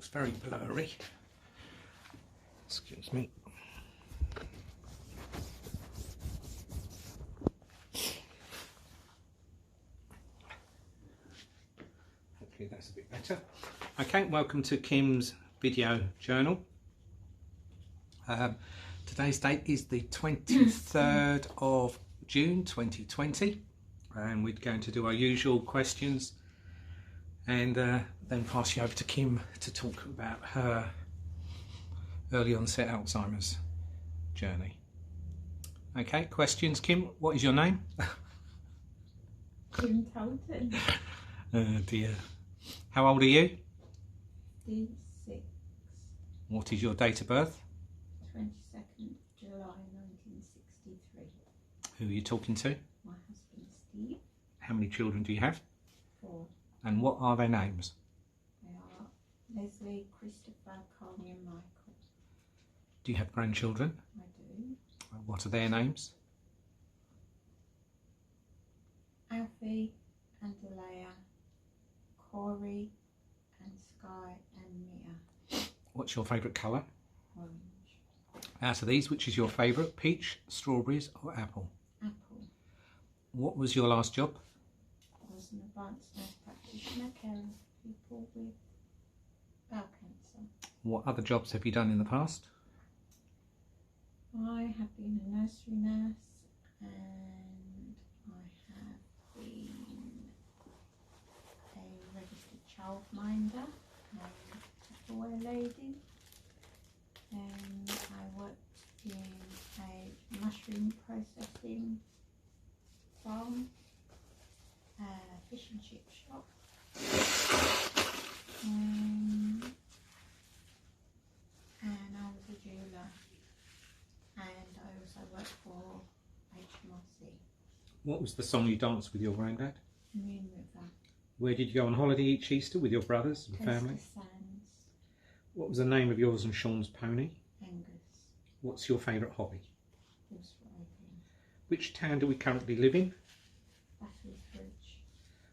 looks very blurry. Excuse me. Hopefully that's a bit better. Okay, welcome to Kim's video journal. Today's date is the 23rd of June 2020, and we're going to do our usual questions and then pass you over to Kim to talk about her early onset Alzheimer's journey. Okay, questions. Kim, what is your name? Kim Tolton. Oh dear. How old are you? 6. What is your date of birth? 22nd July 1963. Who are you talking to? My husband Steve. How many children do you have? 4. And what are their names? They are Leslie, Christopher, Connie and Michael. Do you have grandchildren? I do. What are their names? Alfie and Delia, Corey and Sky and Mia. What's your favourite colour? Orange. Out of these, which is your favourite? Peach, strawberries or apple? Apple. What was your last job? I was an advanced nurse practitioner caring for people with bowel cancer. What other jobs have you done in the past? I have been a nursery nurse and I have been a registered childminder and a boy lady, and I worked in a mushroom processing farm, a fish and chip shop, and I was a jeweller. And I also work for HMRC. What was the song you danced with your granddad? Moon River. Where did you go on holiday each Easter with your brothers and family? Costa Sands. What was the name of yours and Sean's pony? Angus. What's your favourite hobby? Horse riding. Which town do we currently live in? Battlesbridge.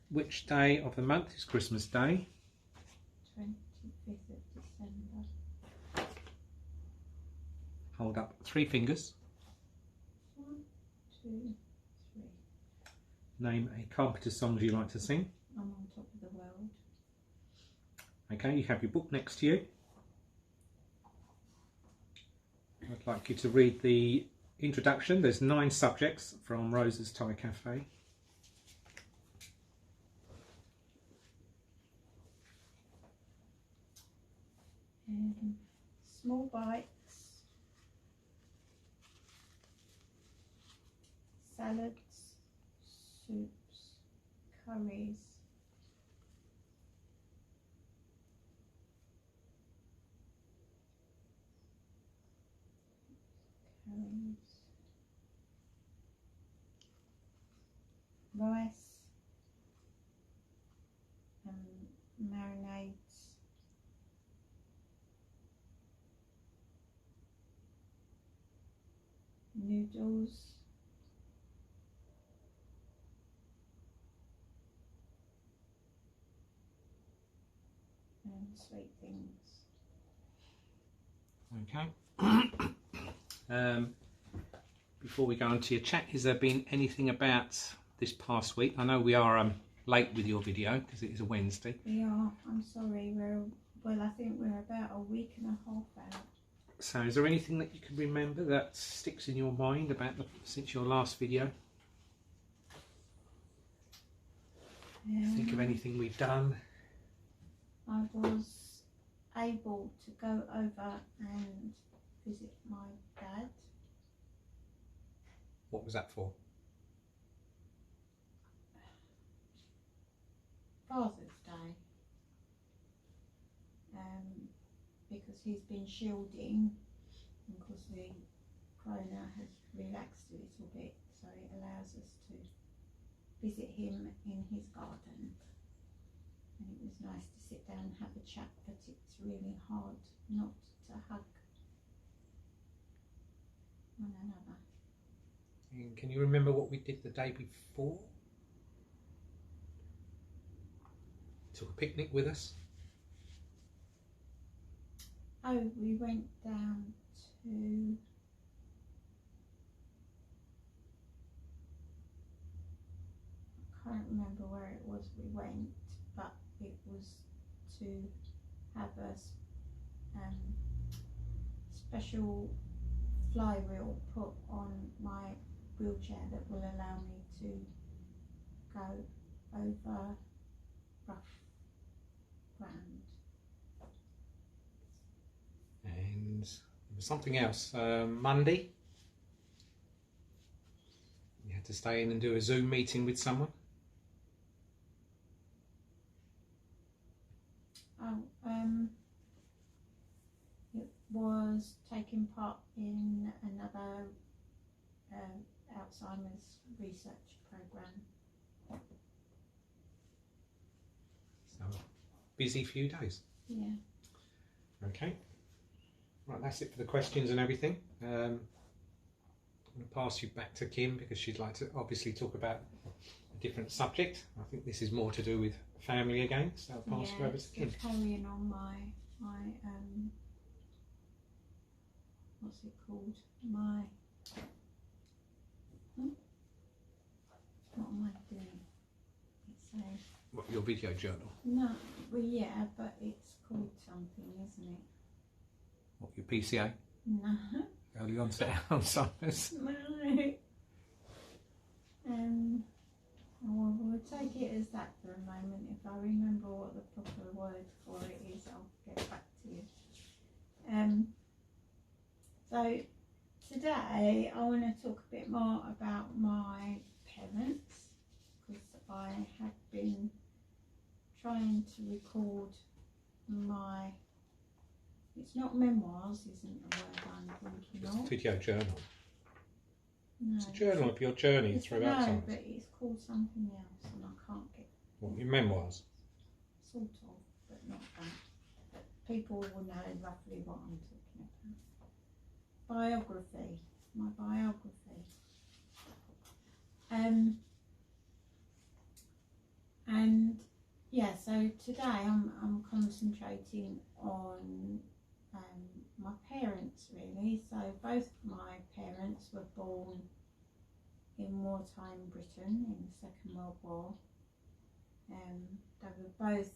Which day of the month is Christmas Day? 25th of December. Hold up 3 fingers. 1, 2, 3. Name a Carpenter song you like to sing. I'm on top of the world. Okay, you have your book next to you. I'd like you to read the introduction. There's 9 subjects from Rosa's Thai Cafe. Small bites. Salads, soups, curries, rice, marinades, noodles, and sweet things. Okay. Before we go on to your chat, has there been anything about this past week? I know we are late with your video because it is a Wednesday. We are. I'm sorry. I think we're about a week and a half out. So is there anything that you can remember that sticks in your mind about since your last video? Think of anything we've done. I was able to go over and visit my dad. What was that for? Father's Day. Because he's been shielding, and because the corona has relaxed a little bit, so it allows us to visit him in his garden. And it was nice to sit down and have a chat, but it's really hard not to hug one another. And can you remember what we did the day before? Took a picnic with us. Oh, we went down to, I can't remember where it was we went, but it was to have a special flywheel put on my wheelchair that will allow me to go over rough ground. And there was something else. Monday, you had to stay in and do a Zoom meeting with someone. Oh, it was taking part in another Alzheimer's research program. So, busy few days. Yeah. Okay. Right, that's it for the questions and everything. I'm going to pass you back to Kim because she'd like to obviously talk about a different subject. I think this is more to do with family again, so I'll pass you over to Kim. Carrying on my what's it called? My what am I doing? It's a What, your video journal? no, well yeah, but it's called something, isn't it? What, your PCA? No. Early onset Alzheimer's? No. Well, we'll take it as that for a moment. If I remember what the proper word for it is, I'll get back to you. So today I want to talk a bit more about my parents, because I have been trying to record my, it's not memoirs, isn't the word I'm thinking Just a of. video journal. No, It's a journal of your journey through no, Alzheimer's. but it's called something else and I can't get, What, your memoirs? sort of, but not that. But people will know roughly what I'm talking about. Biography, my biography. And yeah, so today I'm concentrating on my parents really. So both my parents were born in wartime Britain in the Second World War. They were both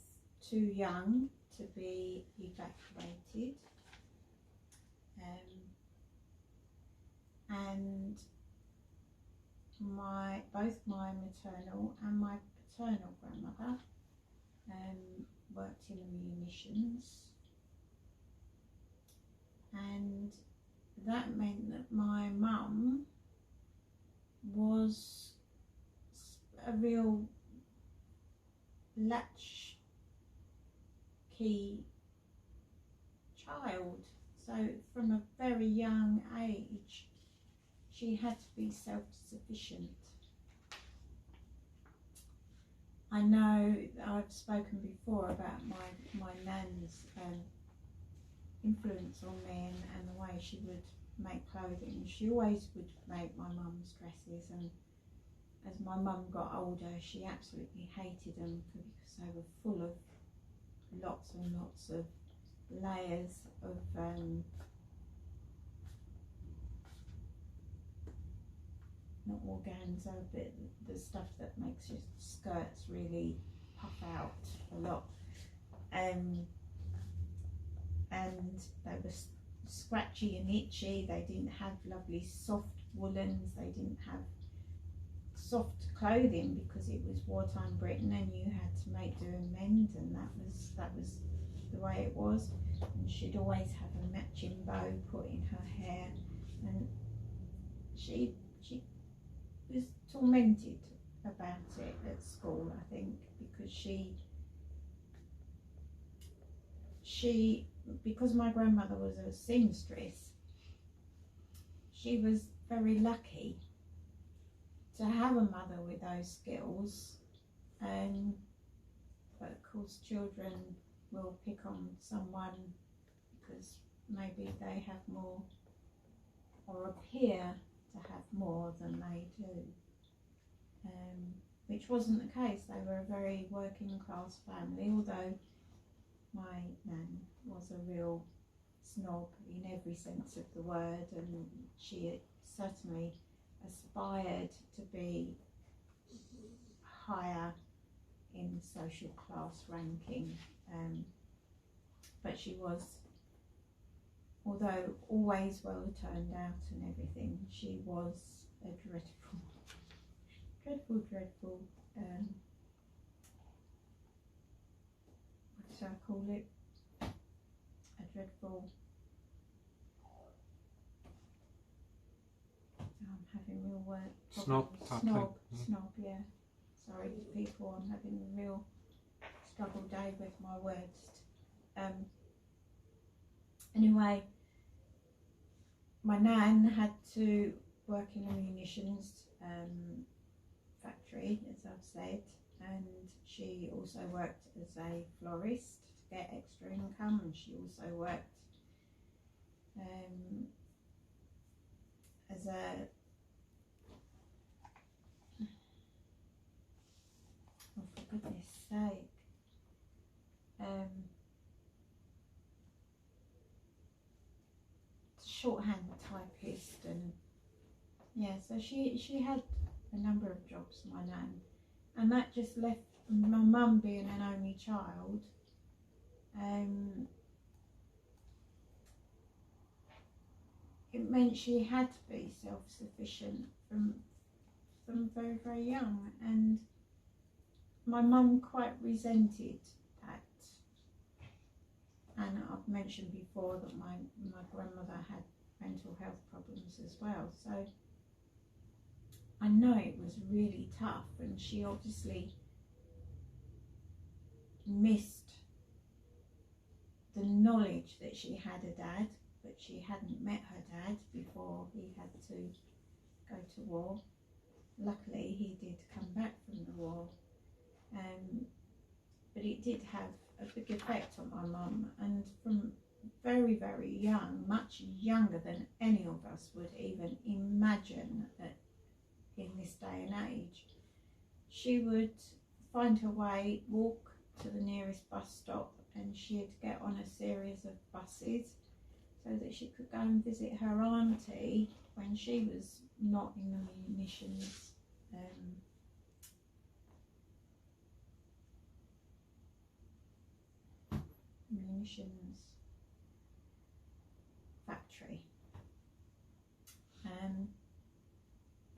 too young to be evacuated. And both my maternal and my paternal grandmother worked in the munitions, and that meant that my mum was a real latchkey child. So from a very young age she had to be self-sufficient. I know I've spoken before about my nan's influence on me and the way she would make clothing. She always would make my mum's dresses, and as my mum got older she absolutely hated them because they were full of lots and lots of layers of not organza, but the stuff that makes your skirts really puff out a lot. And they were scratchy and itchy. They didn't have lovely soft woolens. They didn't have soft clothing because it was wartime Britain and you had to make do and mend, and that was the way it was. And she'd always have a matching bow put in her hair, and she was tormented about it at school, I think, because because my grandmother was a seamstress, she was very lucky to have a mother with those skills. But of course children will pick on someone because maybe they have more or appear to have more than they do, which wasn't the case. They were a very working class family, although my nan was a real snob in every sense of the word, and she certainly aspired to be higher in social class ranking, but she was, although always well turned out and everything, she was a dreadful what should I call it, a dreadful, I'm having real word Snob type thing. Snob, yeah. Sorry, people, I'm having a real struggle day with my words. Anyway, my nan had to work in a munitions factory, as I've said, and she also worked as a florist to get extra income, and she also worked as a, oh, for goodness sake, shorthand typist, and yeah, so she had a number of jobs, my nan, and that just left my mum, being an only child, it meant she had to be self-sufficient from very, very young, and my mum quite resented that. And I've mentioned before that my grandmother had mental health problems as well, so I know it was really tough, and she obviously missed the knowledge that she had a dad, but she hadn't met her dad before he had to go to war. Luckily he did come back from the war, but it did have a big effect on my mum, and from very, very young, much younger than any of us would even imagine that in this day and age, she would find her way, walk to the nearest bus stop, and she'd get on a series of buses so that she could go and visit her auntie when she was not in the munitions factory.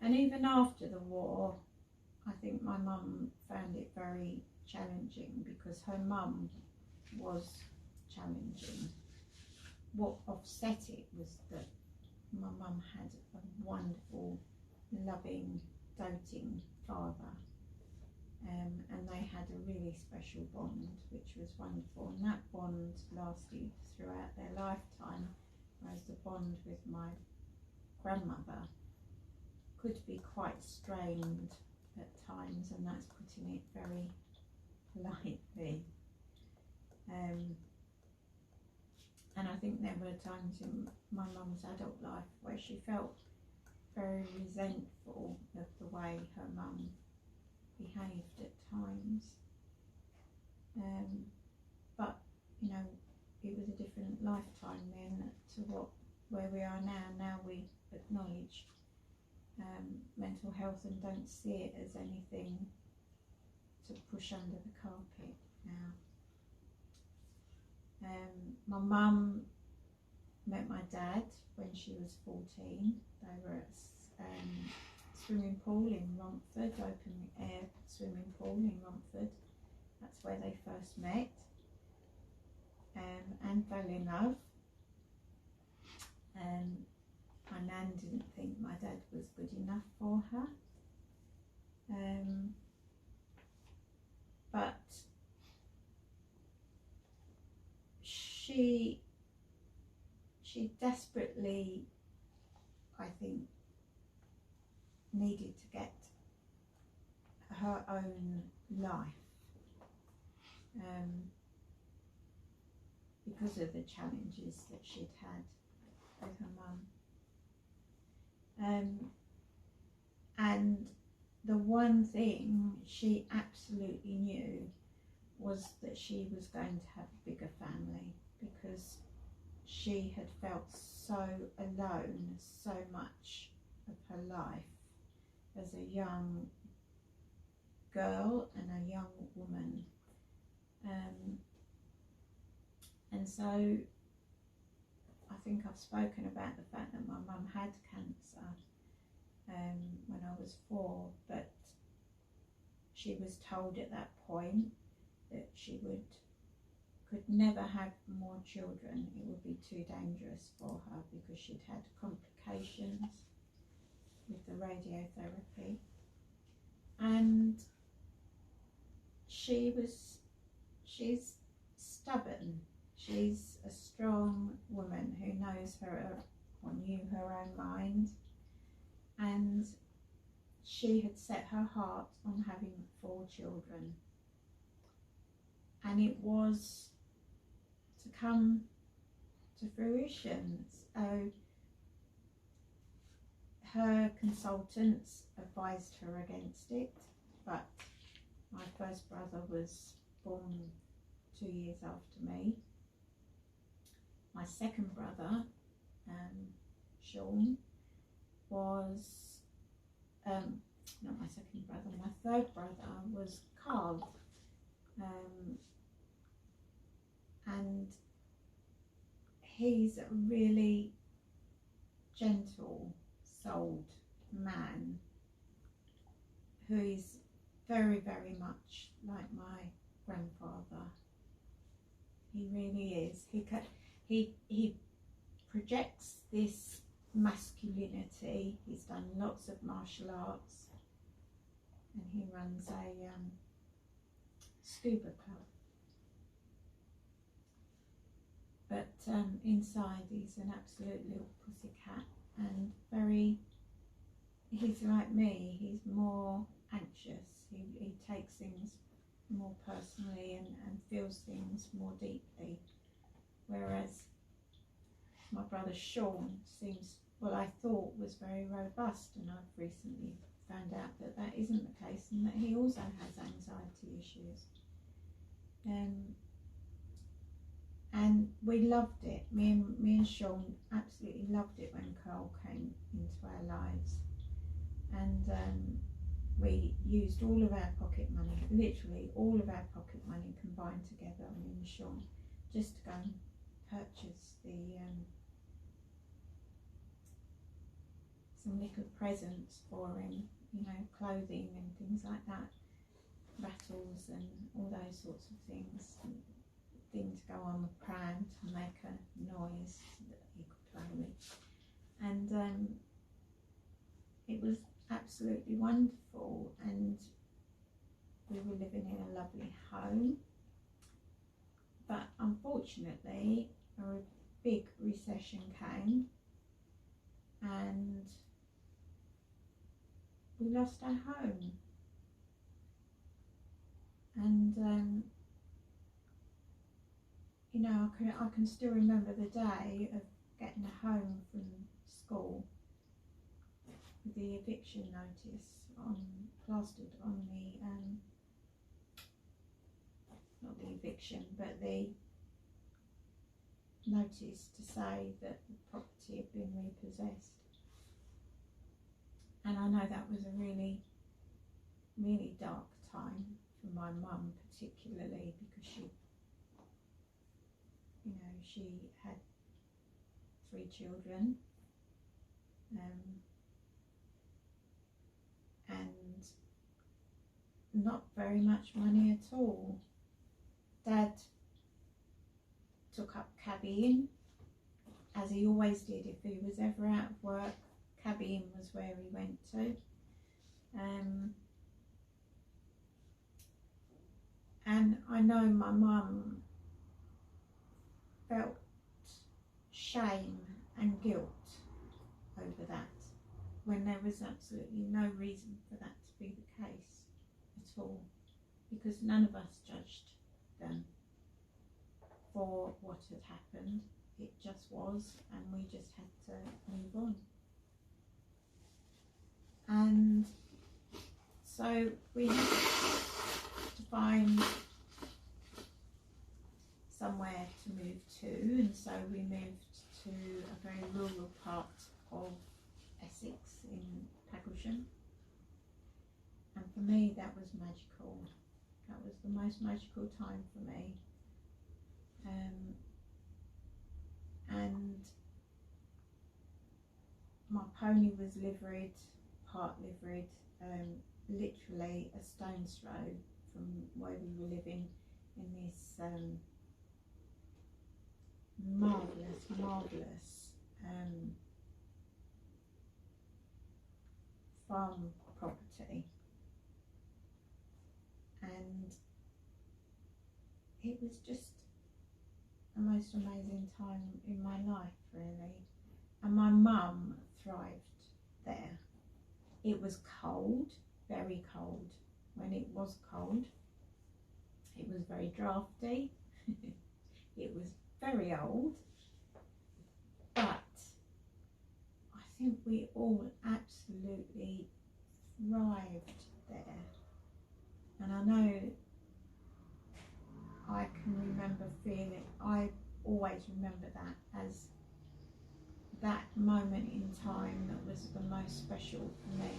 And even after the war, I think my mum found it very challenging, because her mum was challenging. What offset it was that my mum had a wonderful, loving, doting father, and they had a really special bond, which was wonderful, and that bond lasted throughout their lifetime, whereas the bond with my grandmother could be quite strained at times, and that's putting it very lightly. And I think there were times in my mum's adult life where she felt very resentful of the way her mum behaved at times. But you know, it was a different lifetime then to where we are now. Now we acknowledge mental health and don't see it as anything to push under the carpet now. My mum met my dad when she was 14. They were at a swimming pool in Romford, open air swimming pool in Romford. That's where they first met, and fell in love. My nan didn't think my dad was good enough for her, but she desperately, I think, needed to get her own life, because of the challenges that she'd had with her mum. And the one thing she absolutely knew was that she was going to have a bigger family, because she had felt so alone so much of her life as a young girl and a young woman. And so I think I've spoken about the fact that my mum had cancer when I was 4, but she was told at that point that she could never have more children. It would be too dangerous for her because she'd had complications with the radiotherapy. And she's stubborn. She's a strong woman who knows or knew her own mind, and she had set her heart on having 4 children, and it was to come to fruition. So her consultants advised her against it, but my first brother was born 2 years after me. My second brother, Sean, was, not my second brother, my third brother was Carl. And he's a really gentle-souled man who is very, very much like my grandfather. He really is. He projects this masculinity. He's done lots of martial arts, and he runs a scuba club. But inside he's an absolute little pussycat, and he's like me, he's more anxious. He takes things more personally and feels things more deeply. Whereas my brother Sean seems, I thought was very robust, and I've recently found out that that isn't the case, and that he also has anxiety issues. And we loved it. Me and Sean absolutely loved it when Carl came into our lives, and we used all of our pocket money, literally all of our pocket money combined together, me and Sean, just to go and purchase some little presents for him, clothing and things like that, rattles and all those sorts of things, and things to go on the pram to make a noise that he could play with. And it was absolutely wonderful, and we were living in a lovely home. But unfortunately a big recession came, and we lost our home. And I can still remember the day of getting home from school with the eviction notice plastered on the not the eviction, but the notice to say that the property had been repossessed. And I know that was a really, really dark time for my mum, particularly because she had 3 children, and not very much money at all. Dad took up cabbying, as he always did. If he was ever out of work, cabbying was where he went to. And I know my mum felt shame and guilt over that, when there was absolutely no reason for that to be the case at all, because none of us judged them for what had happened. It just was, and we just had to move on. And so we had to find somewhere somewhere to move to, and so we moved to a very rural part of Essex in Paglesham. And for me that was magical. That was the most magical time for me. And my pony was liveried, part liveried, literally a stone's throw from where we were living in this marvellous farm property. And it was just the most amazing time in my life, really. And my mum thrived there. It was cold, very cold. When it was cold, it was very drafty. It was very old, but I think we all absolutely thrived there. And I know I can remember feeling, I always remember that as that moment in time that was the most special for me,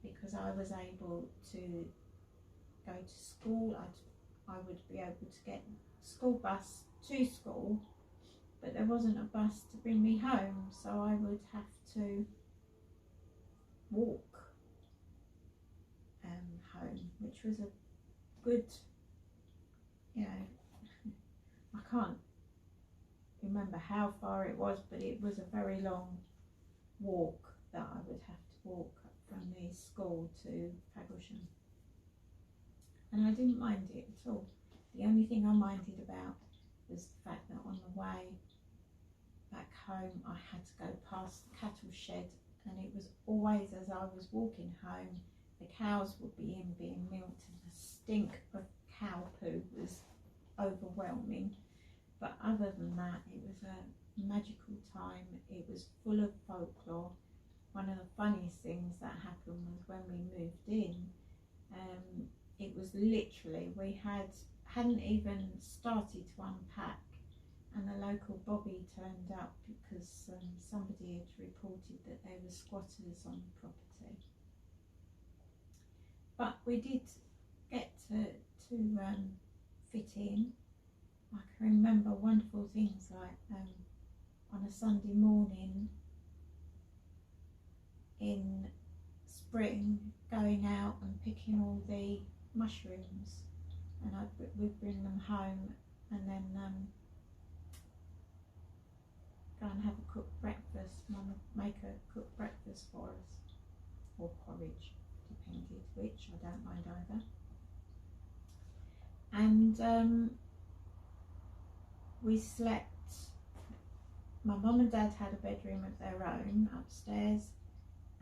because I was able to go to school. I would be able to get school bus to school, but there wasn't a bus to bring me home, so I would have to walk home, which was a good, you know, I can't remember how far it was, but it was a very long walk that I would have to walk from the school to Paglesham. And I didn't mind it at all. The only thing I minded about was the fact that on the way back home I had to go past the cattle shed, and it was always as I was walking home, the cows would be in being milked and the stink of cow poo was overwhelming. But other than that, it was a magical time. It was full of folklore. One of the funniest things that happened was when we moved in, it was literally, we hadn't even started to unpack, and the local bobby turned up because somebody had reported that there were squatters on the property. But we did get to fit in. I can remember wonderful things like on a Sunday morning in spring, going out and picking all the mushrooms, and we'd bring them home and then go and have a cooked breakfast. Mum would make a cooked breakfast for us, or porridge, depended which, I don't mind either. And we slept, my mum and dad had a bedroom of their own upstairs,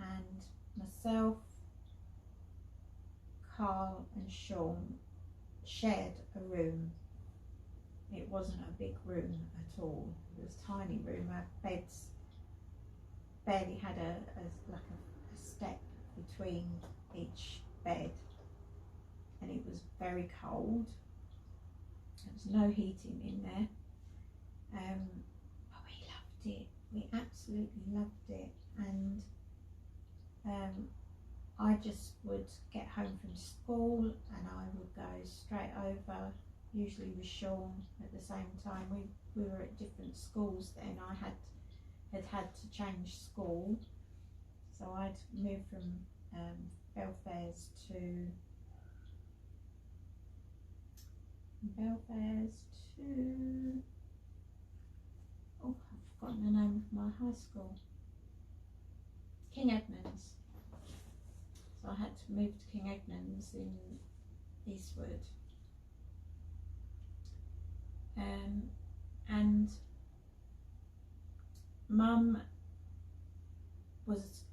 and myself, Carl and Sean shared a room. It wasn't a big room at all, it was a tiny room. Our beds barely had a step between each bed, and it was very cold. There was no heating in there, but we loved it. We absolutely loved it. And I just would get home from school and I would go straight over, usually with Sean at the same time. We were at different schools then. I had to change school, so I'd moved from Belfairs to oh, I've forgotten the name of my high school, King Edmunds. So I had to move to King Edmunds in Eastwood, and Mum was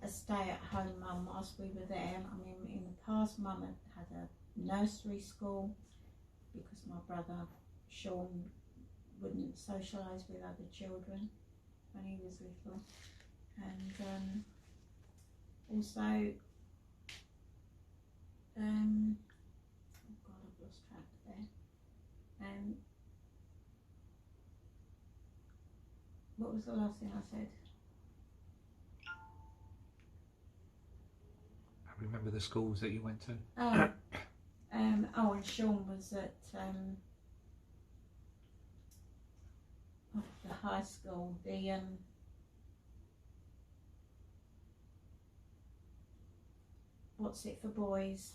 a stay-at-home mum whilst we were there. I mean, in the past, Mum had a nursery school because my brother Sean wouldn't socialise with other children when he was little, and also oh God, I've lost track there. what was the last thing I said? I remember the schools that you went to. And Sean was at the high school, the what's it for boys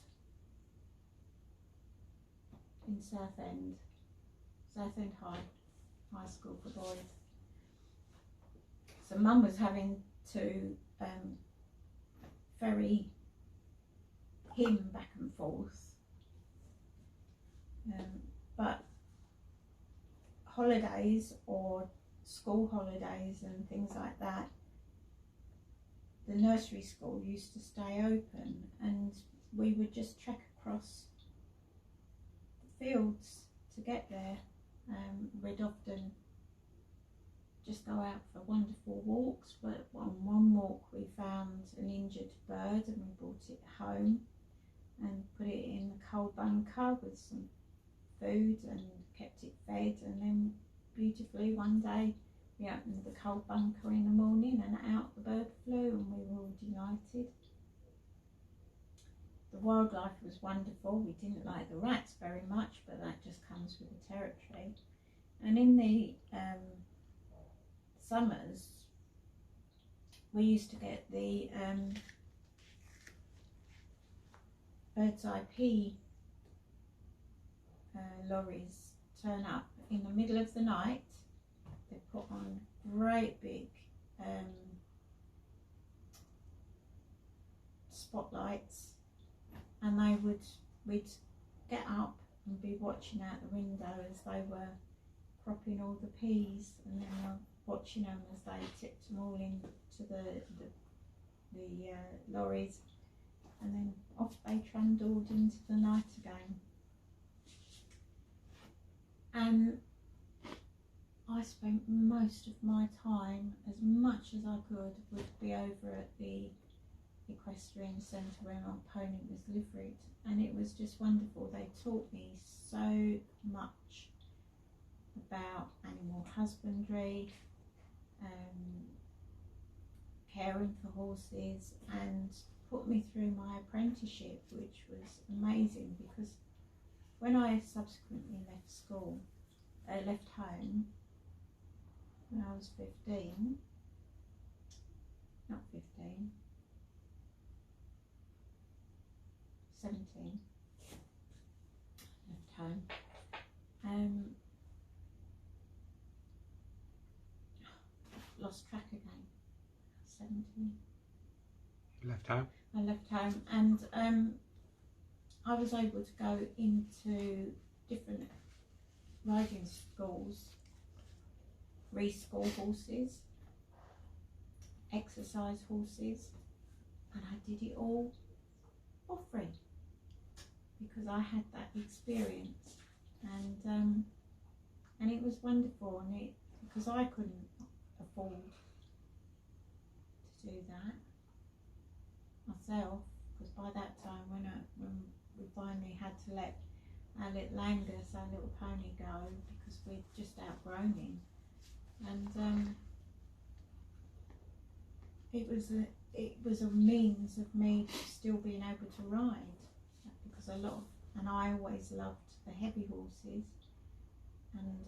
in Southend High School for boys. So Mum was having to ferry him back and forth, but holidays or school holidays and things like that, the nursery school used to stay open, and we would just trek across the fields to get there. We'd often just go out for wonderful walks, but on one walk we found an injured bird and we brought it home and put it in the coal bunker with some food and kept it fed, and then beautifully one day we opened the coal bunker in the morning and out the bird flew, and we were all delighted. The wildlife was wonderful. We didn't like the rats very much, but that just comes with the territory. And in the summers we used to get the bird's eye pea lorries turn up in the middle of the night. They put on great big spotlights, and we'd get up and be watching out the window as they were cropping all the peas, and then watching them as they tipped them all into the lorries, and then off they trundled into the night again. And I spent most of my time, as much as I could, would be over at the equestrian centre where my pony was liveried, and it was just wonderful. They taught me so much about animal husbandry, caring for horses, and put me through my apprenticeship, which was amazing, because when I subsequently left home when I was 15, not 15, 17, left home, lost track again, 17. You left home? I left home, and I was able to go into different riding schools, reschool horses, exercise horses, and I did it all for free because I had that experience, and it was wonderful, and because I couldn't afford to do that myself, because by that time when we finally had to let our little Angus, our little pony, go because we'd just outgrown him, and it was a means of me still being able to ride, because and I always loved the heavy horses, and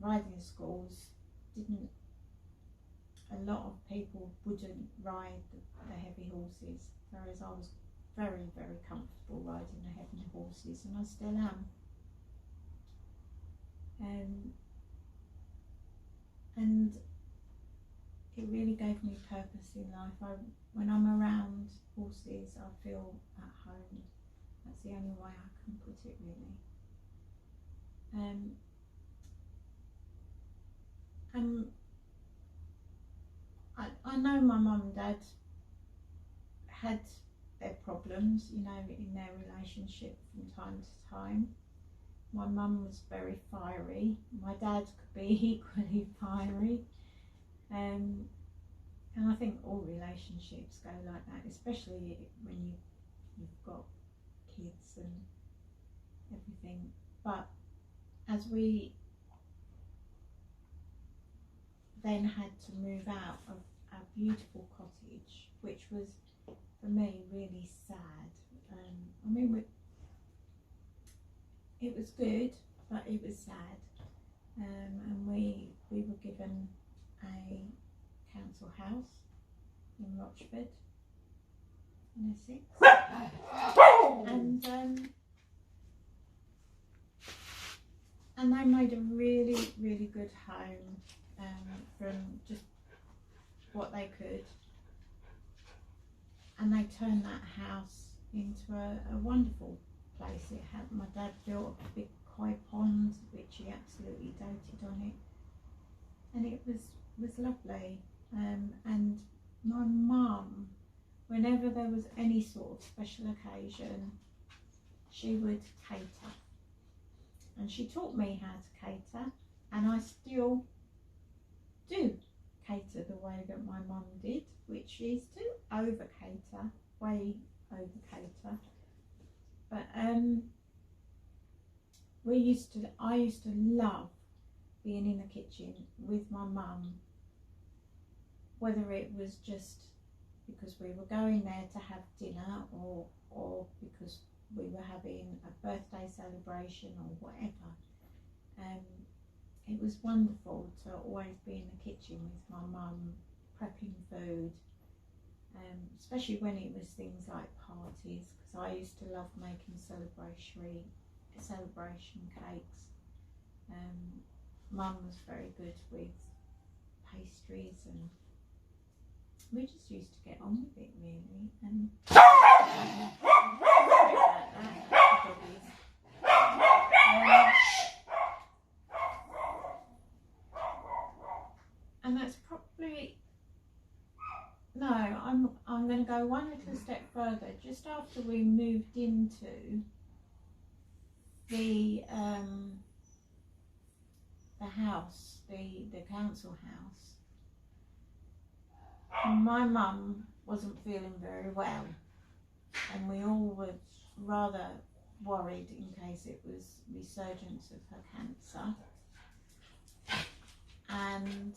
riding schools a lot of people wouldn't ride the heavy horses, whereas I was very, very comfortable riding the heavy horses, and I still am. And it really gave me purpose in life. When I'm around horses, I feel at home. That's the only way I can put it, really. I know my mum and dad had their problems, in their relationship from time to time. My mum was very fiery. My dad could be equally fiery. And I think all relationships go like that, especially when you've got kids and everything. But as we then had to move out of our beautiful cottage, which was for me really sad. I mean, it was good, but it was sad. And we were given a council house in Rochford, in Essex, and they made a really, really good home from just what they could, and they turned that house into a wonderful place. It had, my dad built a big koi pond, which he absolutely doted on it, and it was lovely. And my mum, whenever there was any sort of special occasion, she would cater, and she taught me how to cater, and I still do cater the way that my mum did, which is to over cater, way over cater. But I used to love being in the kitchen with my mum, whether it was just because we were going there to have dinner or because we were having a birthday celebration or whatever. It was wonderful to always be in the kitchen with my mum, prepping food, especially when it was things like parties, because I used to love making celebration cakes. Mum was very good with pastries, and we just used to get on with it really. And and that's probably, no, I'm going to go one little step further. Just after we moved into the house, the council house, my mum wasn't feeling very well, and we all were rather worried in case it was resurgence of her cancer. And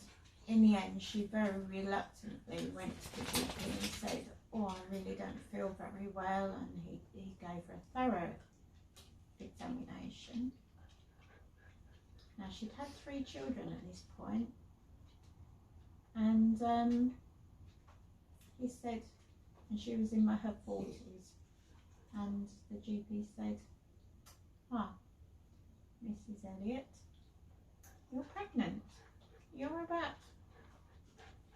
in the end, she very reluctantly went to the GP and said, "Oh, I really don't feel very well," and he gave her a thorough examination. Now, she'd had 3 children at this point, and he said, and she was in her 40s, and the GP said, Mrs. Elliott, you're pregnant. You're about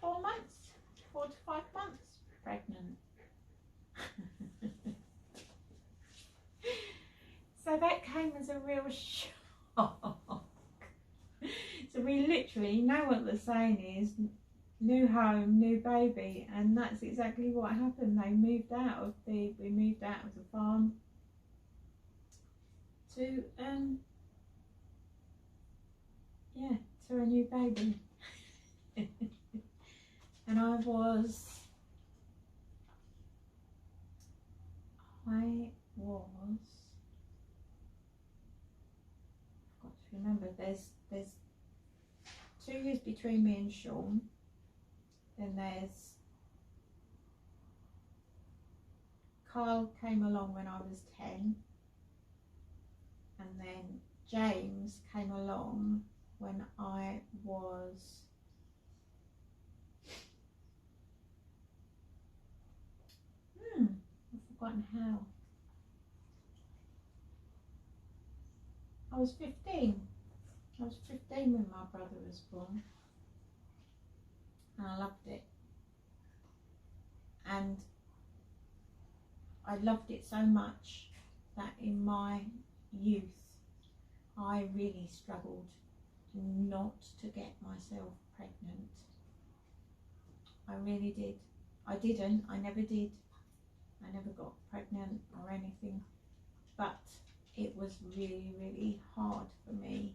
4 months, 4 to 5 months pregnant. So that came as a real shock. So we literally, you know what the saying is, new home, new baby, and that's exactly what happened. We moved out of the farm to to a new baby. And I was I've got to remember, there's 2 years between me and Sean. Then there's Carl came along when I was 10, and then James came along when I was I've forgotten how. I was 15. I was 15 when my brother was born, and I loved it. And I loved it so much that in my youth I really struggled not to get myself pregnant. I really did. I never did. I never got pregnant or anything, but it was really, really hard for me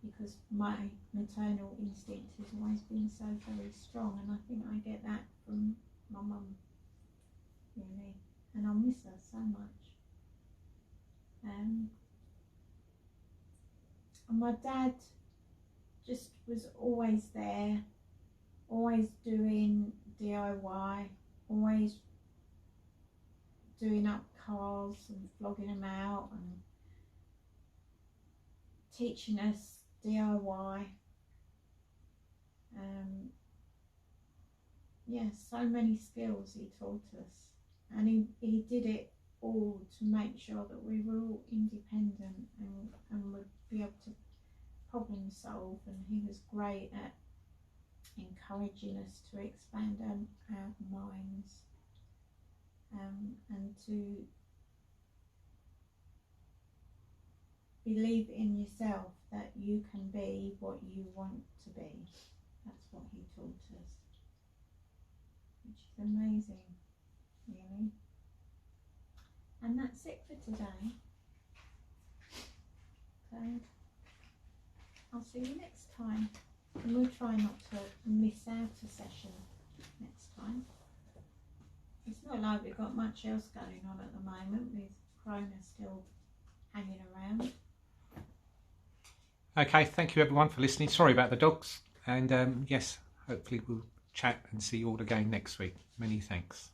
because my maternal instinct has always been so very strong, and I think I get that from my mum, really, and I'll miss her so much. And my dad just was always there, always doing DIY, always doing up cars and flogging them out and teaching us DIY. Yeah, so many skills he taught us, and he did it all to make sure that we were all independent and would be able to problem solve, and he was great at encouraging us to expand our minds, and to believe in yourself, that you can be what you want to be. That's what he taught us, which is amazing, really. And that's it for today. So I'll see you next time, and we'll try not to miss out a session next time. It's not like we've got much else going on at the moment, with Corona still hanging around. Okay, thank you everyone for listening. Sorry about the dogs, and yes, hopefully we'll chat and see you all again next week. Many thanks.